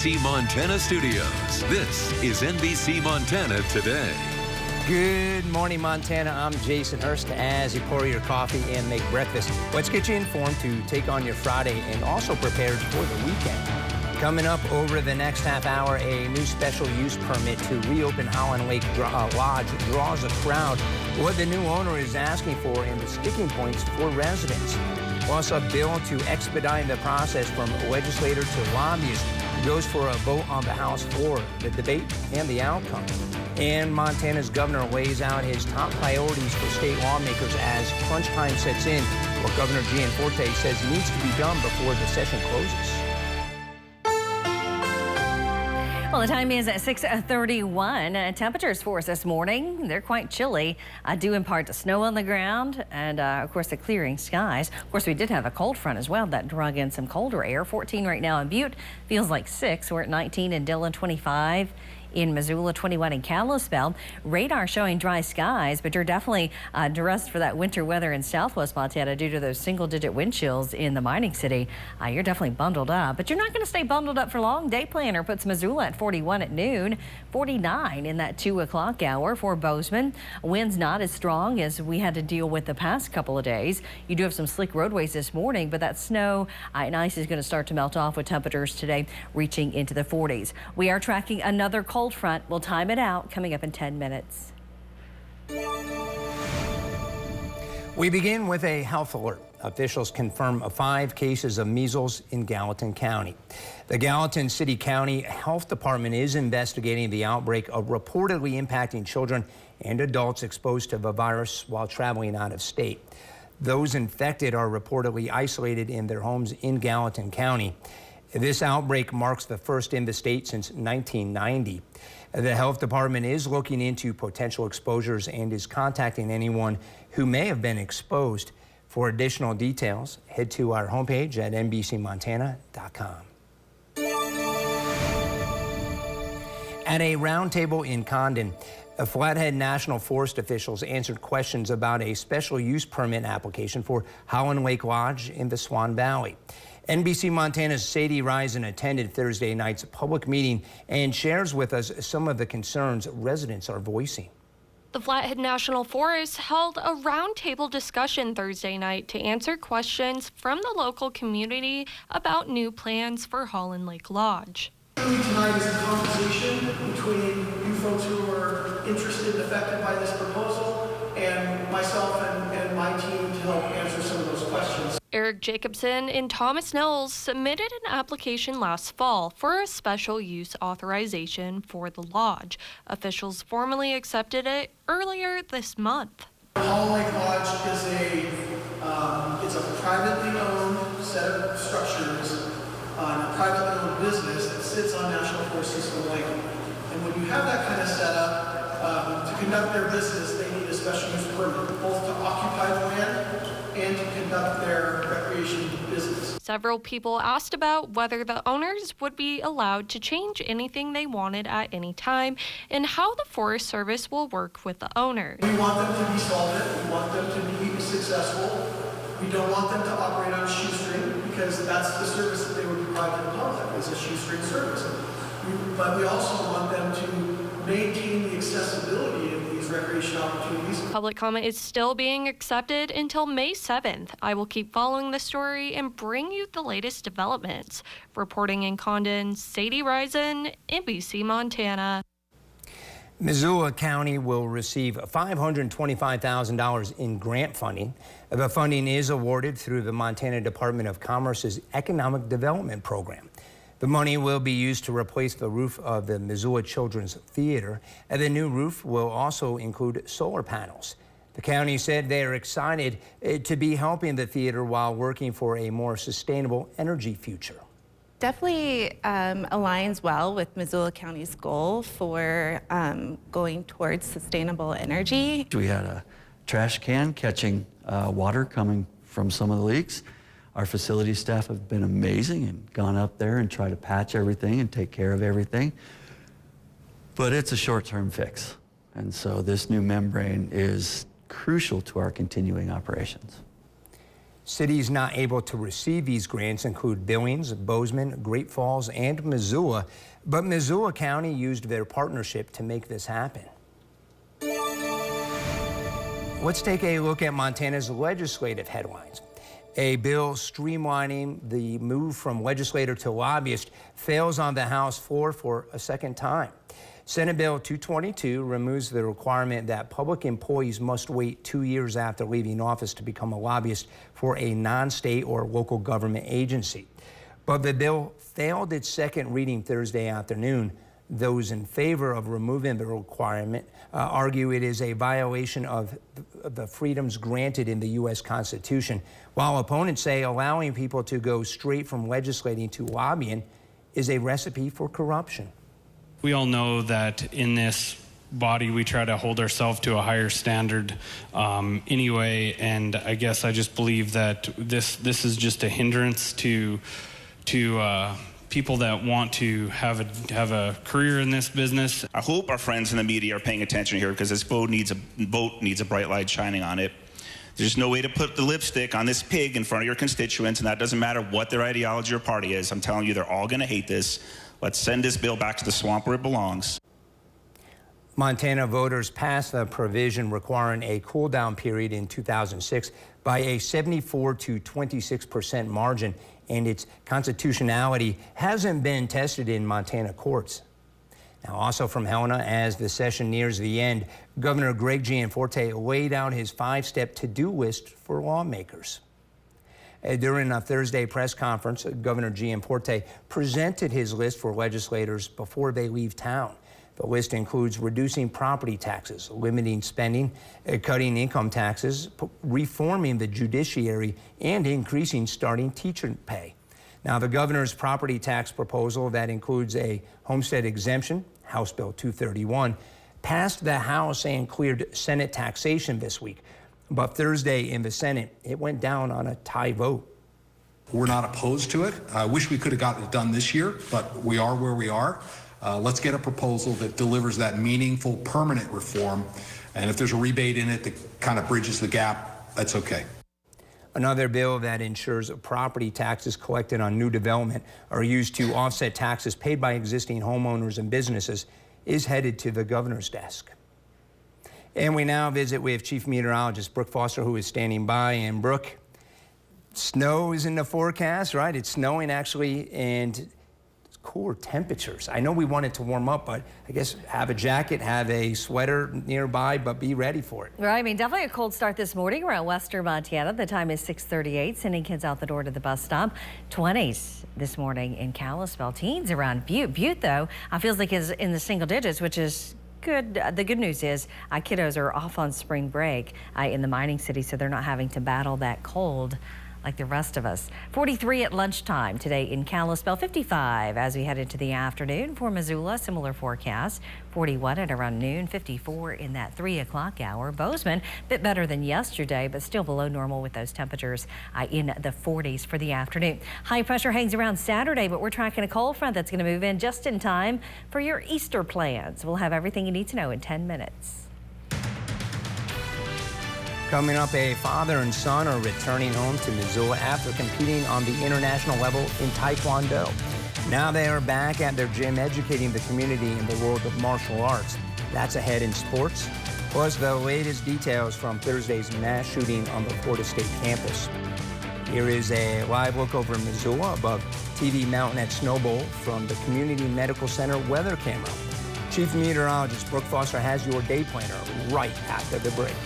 NBC Montana Studios. This is NBC Montana Today. Good morning, Montana. I'm Jason Hurst. As you pour your coffee and make breakfast, let's get you informed to take on your Friday and also prepared for the weekend. Coming up over the next half hour, a new special use permit to reopen Holland Lake Lodge draws a crowd. What the new owner is asking for and the sticking points for residents. Plus, a bill to expedite the process from legislator to lobbyist goes for a vote on the House floor, the debate and the outcome. And Montana's governor lays out his top priorities for state lawmakers as crunch time sets in, what Governor Gianforte says needs to be done before the session closes. Well, the time is at 6:31. Temperatures for us this morning, they're quite chilly, due in part to snow on the ground and, of course, the clearing skies. Of course, we did have a cold front as well that drug in some colder air. 14 right now in Butte, feels like 6. We're at 19 in Dillon, 25 in Missoula, 21 in Kalispell. Radar showing dry skies, but you're definitely dressed for that winter weather in southwest Montana due to those single-digit wind chills in the mining city. You're definitely bundled up, but you're not going to stay bundled up for long. Day planner puts Missoula at 41 at noon, 49 in that 2 o'clock hour for Bozeman. Winds not as strong as we had to deal with the past couple of days. You do have some slick roadways this morning, but that snow and ice is going to start to melt off with temperatures today reaching into the 40s. We are tracking another cold front. We'll time it out coming up in 10 minutes. We begin with a health alert. Officials confirm 5 cases of measles in Gallatin County. The Gallatin City County Health Department is investigating the outbreak of reportedly impacting children and adults exposed to the virus while traveling out of state. Those infected are reportedly isolated in their homes in Gallatin County. This outbreak marks the first in the state since 1990. The health department is looking into potential exposures and is contacting anyone who may have been exposed. For additional details, head to our homepage at nbcmontana.com. At a roundtable in Condon, Flathead National Forest officials answered questions about a special use permit application for Holland Lake Lodge in the Swan Valley. NBC Montana's Sadie Risen attended Thursday night's public meeting and shares with us some of the concerns residents are voicing. The Flathead National Forest held a roundtable discussion Thursday night to answer questions from the local community about new plans for Holland Lake Lodge. Tonight is a conversation between you folks who are interested and affected by this proposal and myself and my team to help answer some of those questions. Eric Jacobson and Thomas Knowles submitted an application last fall for a special use authorization for the lodge. Officials formally accepted it earlier this month. Holland Lake Lodge is a privately owned set of structures, a privately owned business that sits on National Forest System land. And when you have that kind of setup, to conduct their business, they need a special use permit, both to occupy the land and to conduct their recreation business. Several people asked about whether the owners would be allowed to change anything they wanted at any time and how the Forest Service will work with the owner. We want them to be solvent. We want them to be successful. We don't want them to operate on a shoestring because that's the service that they would provide to the public, is a shoestring service. But we also want them to maintain the accessibility of these recreation opportunities. Public comment is still being accepted until May 7th. I will keep following the story and bring you the latest developments. Reporting in Condon, Sadie Risen, NBC Montana. Missoula County will receive $525,000 in grant funding. The funding is awarded through the Montana Department of Commerce's Economic Development Program. The money will be used to replace the roof of the Missoula Children's Theater, and the new roof will also include solar panels. The county said they are excited to be helping the theater while working for a more sustainable energy future. Definitely aligns well with Missoula County's goal for going towards sustainable energy. We had a trash can catching water coming from some of the leaks. Our facility staff have been amazing and gone up there and tried to patch everything and take care of everything. But it's a short-term fix. And so this new membrane is crucial to our continuing operations. Cities not able to receive these grants include Billings, Bozeman, Great Falls, and Missoula, but Missoula County used their partnership to make this happen. Let's take a look at Montana's legislative headlines. A bill streamlining the move from legislator to lobbyist fails on the House floor for a second time. Senate Bill 222 removes the requirement that public employees must wait 2 years after leaving office to become a lobbyist for a non-state or local government agency. But the bill failed its second reading Thursday afternoon. Those in favor of removing the requirement argue it is a violation of the freedoms granted in the U.S. Constitution, while opponents say allowing people to go straight from legislating to lobbying is a recipe for corruption. We all know that in this body we try to hold ourselves to a higher standard anyway, and I guess I just believe that this is just a hindrance to people that want to have a career in this business. I hope our friends in the media are paying attention here, because this vote needs a bright light shining on it. There's no way to put the lipstick on this pig in front of your constituents, and that doesn't matter what their ideology or party is. I'm telling you, they're all going to hate this. Let's send this bill back to the swamp where it belongs. Montana voters passed the provision requiring a cool-down period in 2006 by a 74 to 26% margin, and its constitutionality hasn't been tested in Montana courts. Now, also from Helena, as the session nears the end, Governor Greg Gianforte laid out his 5-step to-do list for lawmakers. During a Thursday press conference, Governor Gianforte presented his list for legislators before they leave town. The list includes reducing property taxes, limiting spending, cutting income taxes, reforming the judiciary, and increasing starting teacher pay. Now, the governor's property tax proposal that includes a homestead exemption, House Bill 231, passed the House and cleared Senate taxation this week. But Thursday in the Senate, it went down on a tie vote. We're not opposed to it. I wish we could have gotten it done this year, but we are where we are. Let's get a proposal that delivers that meaningful, permanent reform. And if there's a rebate in it that kind of bridges the gap, that's okay. Another bill that ensures property taxes collected on new development are used to offset taxes paid by existing homeowners and businesses is headed to the governor's desk. And we now visit with Chief Meteorologist Brooke Foster, who is standing by. And Brooke, snow is in the forecast, right? It's snowing actually, and cooler temperatures. I know we want it to warm up, but I guess have a jacket, have a sweater nearby, but be ready for it. Right, I mean, definitely a cold start this morning around western Montana. The time is 6:38, sending kids out the door to the bus stop. 20s this morning in Kalispell. Teens around Butte. Butte, though, feels like is in the single digits, which is good. The good news is kiddos are off on spring break in the mining city, so they're not having to battle that cold like the rest of us. 43 at lunchtime today in Kalispell, 55 as we head into the afternoon. For Missoula, similar forecast, 41 at around noon, 54 in that 3 o'clock hour. Bozeman, a bit better than yesterday, but still below normal with those temperatures in the 40s for the afternoon. High pressure hangs around Saturday, but we're tracking a cold front that's going to move in just in time for your Easter plans. We'll have everything you need to know in 10 minutes. Coming up, a father and son are returning home to Missoula after competing on the international level in Taekwondo. Now they are back at their gym educating the community in the world of martial arts. That's ahead in sports. Plus, the latest details from Thursday's mass shooting on the Florida State campus. Here is a live look over Missoula above TV Mountain at Snowbowl from the Community Medical Center weather camera. Chief Meteorologist Brooke Foster has your day planner right after the break.